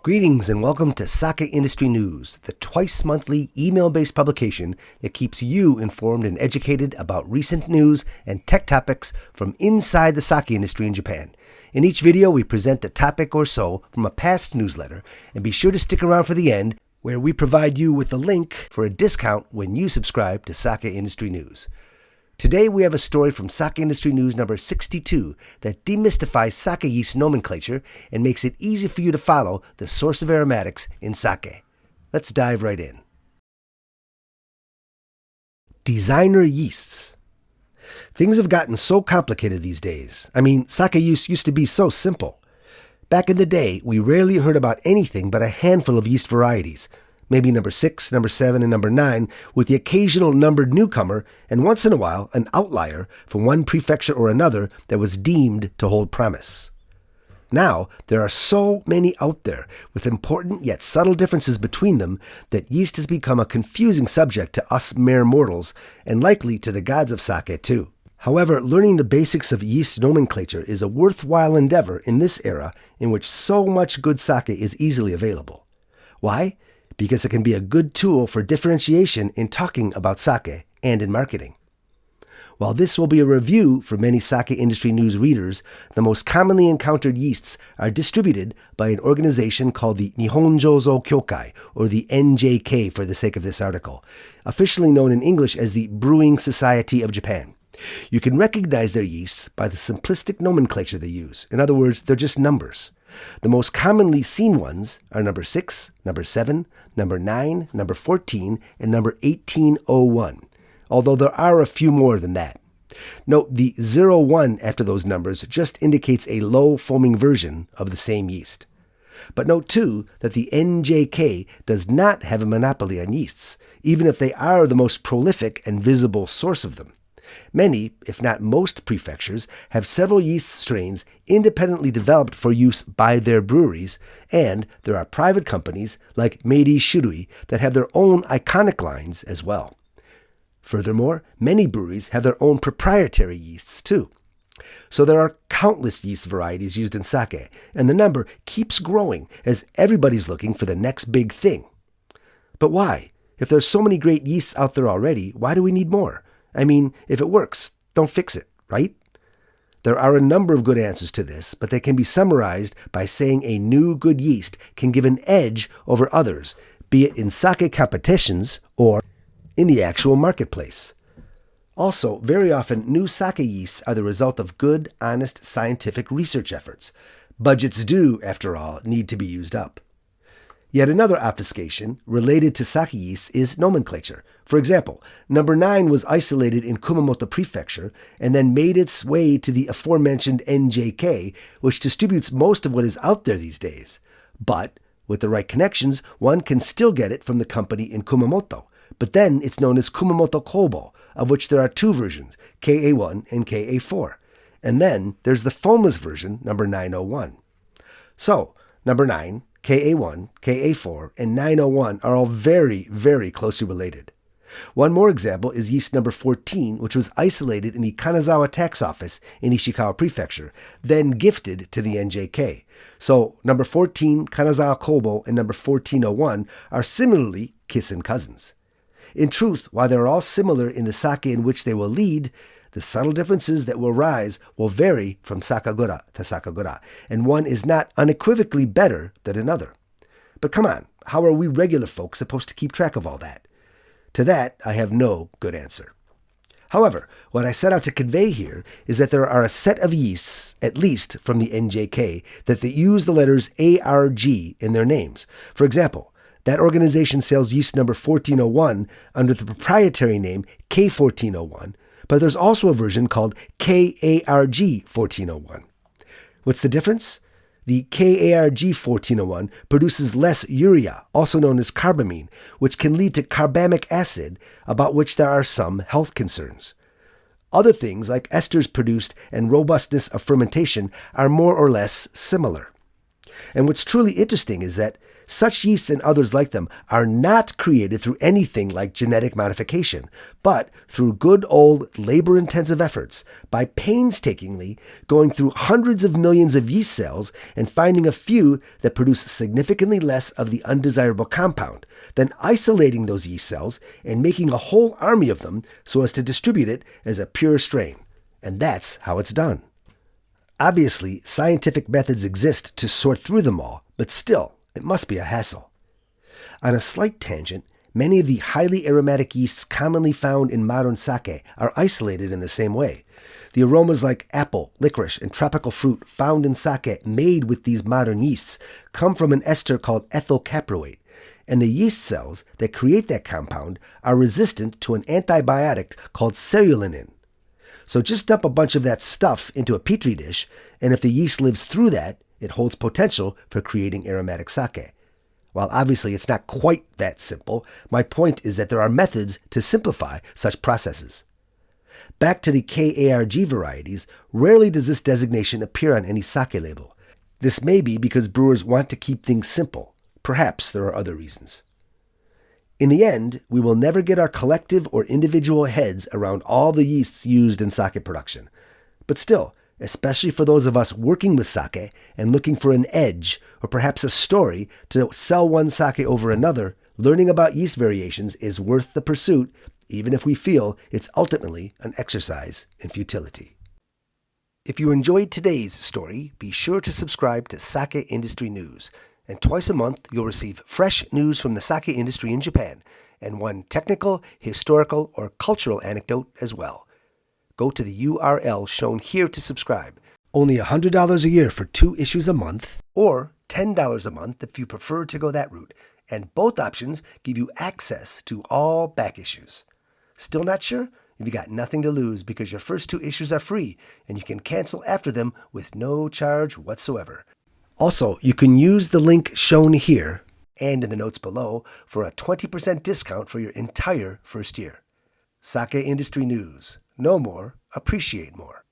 Greetings and welcome to Sake Industry News, the twice-monthly email-based publication that keeps you informed and educated about recent news and tech topics from inside the sake industry in Japan. In each video, we present a topic or so from a past newsletter, and be sure to stick around for the end, where we provide you with a link for a discount when you subscribe to Sake Industry News. Today we have a story from Sake Industry News number 62 that demystifies sake yeast nomenclature and makes it easy for you to follow the source of aromatics in sake. Let's dive right in. Designer yeasts. Things have gotten so complicated these days. Sake yeast used to be so simple. Back in the day, we rarely heard about anything but a handful of yeast varieties. Maybe number 6, number 7, and number 9, with the occasional numbered newcomer, and once in a while an outlier from one prefecture or another that was deemed to hold promise. Now, there are so many out there, with important yet subtle differences between them, that yeast has become a confusing subject to us mere mortals, and likely to the gods of sake too. However, learning the basics of yeast nomenclature is a worthwhile endeavor in this era in which so much good sake is easily available. Why? Because it can be a good tool for differentiation in talking about sake and in marketing. While this will be a review for many sake industry news readers, the most commonly encountered yeasts are distributed by an organization called the Nihon Jozo Kyokai, or the NJK for the sake of this article, officially known in English as the Brewing Society of Japan. You can recognize their yeasts by the simplistic nomenclature they use. In other words, they're just numbers. The most commonly seen ones are number 6, number 7, number 9, number 14, and number 1801, although there are a few more than that. Note the 01 after those numbers just indicates a low foaming version of the same yeast. But note too that the NJK does not have a monopoly on yeasts, even if they are the most prolific and visible source of them. Many, if not most prefectures, have several yeast strains independently developed for use by their breweries, and there are private companies like Meiri Shirui that have their own iconic lines as well. Furthermore, many breweries have their own proprietary yeasts too. So there are countless yeast varieties used in sake, and the number keeps growing as everybody's looking for the next big thing. But why? If there's so many great yeasts out there already, why do we need more? If it works, don't fix it, right? There are a number of good answers to this, but they can be summarized by saying a new good yeast can give an edge over others, be it in sake competitions or in the actual marketplace. Also, very often, new sake yeasts are the result of good, honest scientific research efforts. Budgets do, after all, need to be used up. Yet another obfuscation related to sake yeast is nomenclature. For example, number 9 was isolated in Kumamoto Prefecture and then made its way to the aforementioned NJK, which distributes most of what is out there these days. But, with the right connections, one can still get it from the company in Kumamoto. But then it's known as Kumamoto Kobo, of which there are two versions, KA1 and KA4. And then there's the foamless version, number 901. So, number 9, KA1, KA4, and 901 are all very, very closely related. One more example is yeast number 14, which was isolated in the Kanazawa tax office in Ishikawa Prefecture, then gifted to the NJK. So number 14, Kanazawa Kobo, and number 1401 are similarly kissing cousins. In truth, while they're all similar in the sake in which they will lead, the subtle differences that will rise will vary from sakagura to sakagura, and one is not unequivocally better than another. But come on, how are we regular folks supposed to keep track of all that? To that, I have no good answer. However, what I set out to convey here is that there are a set of yeasts, at least from the NJK, that they use the letters ARG in their names. For example, that organization sells yeast number 1401 under the proprietary name K1401, but there's also a version called KARG 1401. What's the difference? The KARG 1401 produces less urea, also known as carbamine, which can lead to carbamic acid, about which there are some health concerns. Other things like esters produced and robustness of fermentation are more or less similar. And what's truly interesting is that Such yeasts and others like them are not created through anything like genetic modification, but through good old labor-intensive efforts by painstakingly going through hundreds of millions of yeast cells and finding a few that produce significantly less of the undesirable compound, then isolating those yeast cells and making a whole army of them so as to distribute it as a pure strain. And that's how it's done. Obviously, scientific methods exist to sort through them all, but still, it must be a hassle. On a slight tangent, many of the highly aromatic yeasts commonly found in modern sake are isolated in the same way. The aromas like apple, licorice, and tropical fruit found in sake made with these modern yeasts come from an ester called ethyl caproate, and the yeast cells that create that compound are resistant to an antibiotic called cerulinin. So just dump a bunch of that stuff into a petri dish, and if the yeast lives through that, it holds potential for creating aromatic sake. While obviously it's not quite that simple, my point is that there are methods to simplify such processes. Back to the KARG varieties, rarely does this designation appear on any sake label. This may be because brewers want to keep things simple. Perhaps there are other reasons. In the end, we will never get our collective or individual heads around all the yeasts used in sake production. But still, especially for those of us working with sake and looking for an edge or perhaps a story to sell one sake over another, learning about yeast variations is worth the pursuit, even if we feel it's ultimately an exercise in futility. If you enjoyed today's story, be sure to subscribe to Sake Industry News, and twice a month you'll receive fresh news from the sake industry in Japan and one technical, historical, or cultural anecdote as well. Go to the URL shown here to subscribe. Only $100 a year for 2 issues a month, or $10 a month if you prefer to go that route, and both options give you access to all back issues. Still not sure? You've got nothing to lose because your first 2 issues are free, and you can cancel after them with no charge whatsoever. Also, you can use the link shown here and in the notes below for a 20% discount for your entire first year. Sake Industry News. Know more, appreciate more.